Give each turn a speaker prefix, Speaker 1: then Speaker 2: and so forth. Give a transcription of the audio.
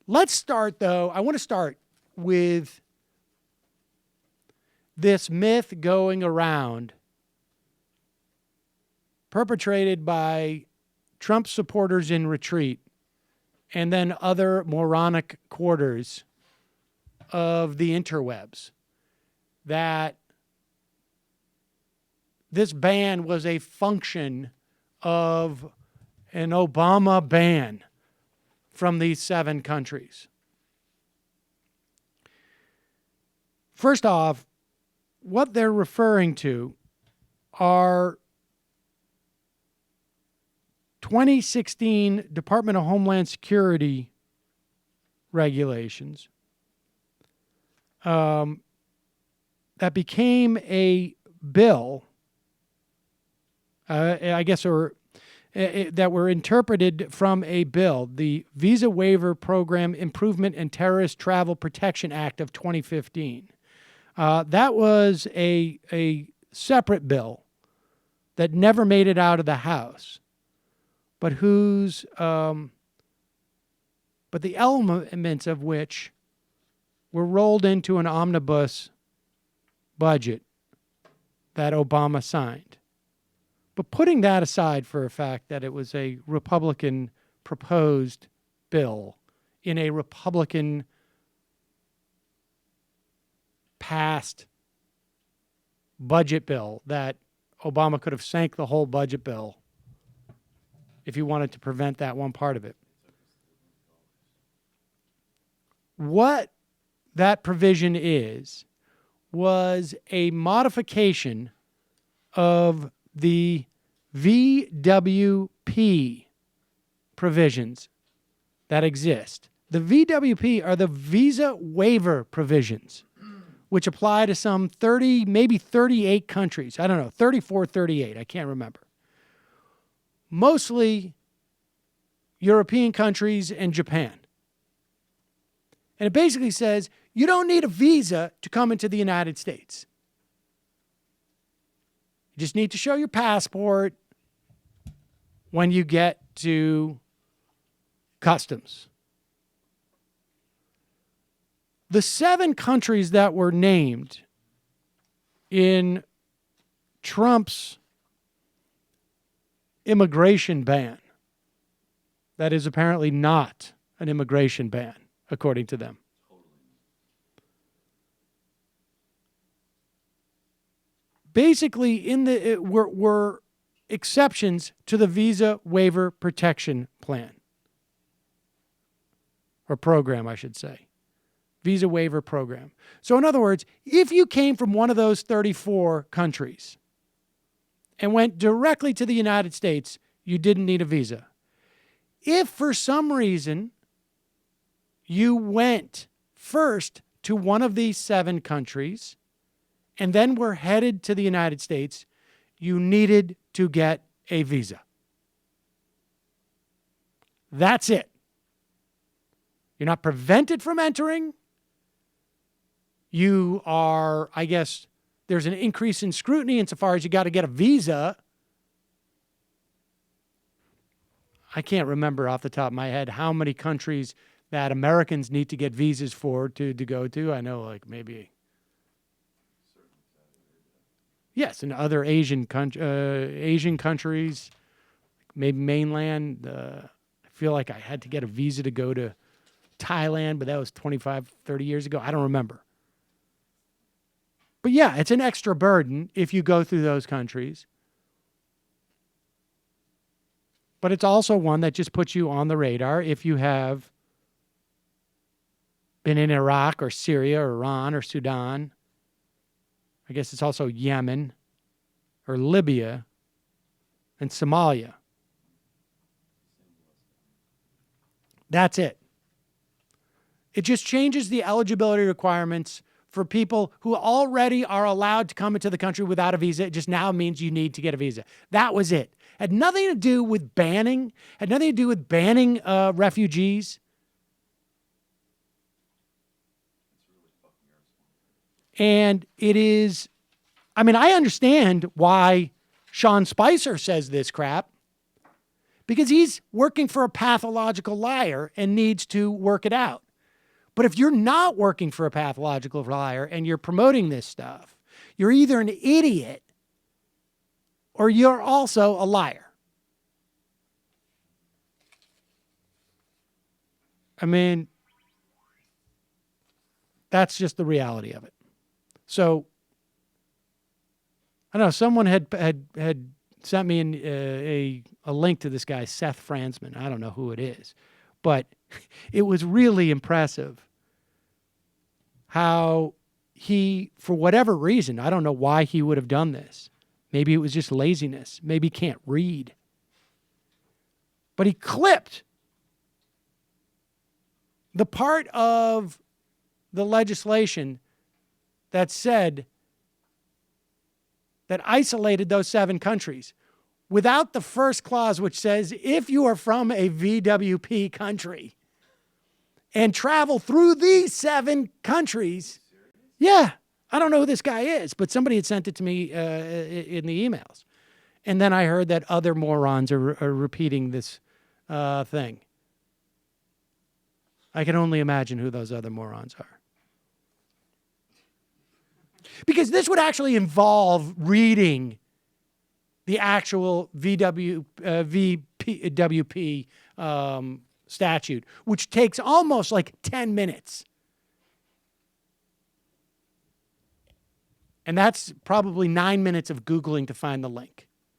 Speaker 1: Let's start, though. I want to start with this myth going around, perpetrated by Trump supporters in retreat and then other moronic quarters of the interwebs, that this ban was a function of an Obama ban from these 7 countries. First off, what they're referring to are 2016 Department of Homeland Security regulations that became a bill, I guess, or that were interpreted from a bill, the Visa-Waiver Program Improvement and Terrorist Travel Protection Act of 2015. That was a separate bill that never made it out of the House, but whose but the elements of which were rolled into an omnibus budget that Obama signed. But putting that aside for a fact that it was a Republican proposed bill in a Republican passed budget bill that Obama could have sank the whole budget bill if he wanted to prevent that one part of it. What that provision was a modification of the VWP provisions that exist. The VWP are the visa waiver provisions, which apply to some 30, maybe 38 countries. I don't know, 34, 38, I can't remember. Mostly European countries and Japan. And it basically says you don't need a visa to come into the United States. You just need to show your passport when you get to customs. The 7 countries that were named in Trump's immigration ban, that is apparently not an immigration ban, according to them. Basically, were exceptions to the visa waiver protection plan, or program, I should say. Visa waiver program. So in other words, if you came from one of those 34 countries and went directly to the United States, you didn't need a visa. If for some reason you went first to one of these 7 countries and then were headed to the United States, you needed to get a visa. That's it. You're not prevented from entering. You are, I guess, there's an increase in scrutiny insofar as you got to get a visa. I can't remember off the top of my head how many countries that Americans need to get visas for to go to. I know, like, maybe. Yes, in other Asian countries, maybe mainland. I feel like I had to get a visa to go to Thailand, but that was 25, 30 years ago. I don't remember. But yeah, it's an extra burden if you go through those countries. But it's also one that just puts you on the radar if you have been in Iraq or Syria or Iran or Sudan. I guess it's also Yemen or Libya and Somalia. That's it. It just changes the eligibility requirements for people who already are allowed to come into the country without a visa. It just now means you need to get a visa. That was it. Had nothing to do with banning. Had nothing to do with banning refugees. And it is, I mean, I understand why Sean Spicer says this crap, because he's working for a pathological liar and needs to work it out. But if you're not working for a pathological liar and you're promoting this stuff, you're either an idiot or you're also a liar. I mean, that's just the reality of it. So, I don't know, someone had sent me a link to this guy, Seth Franzman. I don't know who it is, but it was really impressive how he, for whatever reason, I don't know why he would have done this. Maybe it was just laziness. Maybe he can't read. But he clipped the part of the legislation that said that isolated those 7 countries without the first clause, which says if you are from a VWP country and travel through these 7 countries, yeah, I don't know who this guy is, but somebody had sent it to me in the emails. And then I heard that other morons are repeating this thing. I can only imagine who those other morons are. Because this would actually involve reading the actual VWP statute, which takes almost like 10 minutes. And that's probably 9 minutes of Googling to find the link.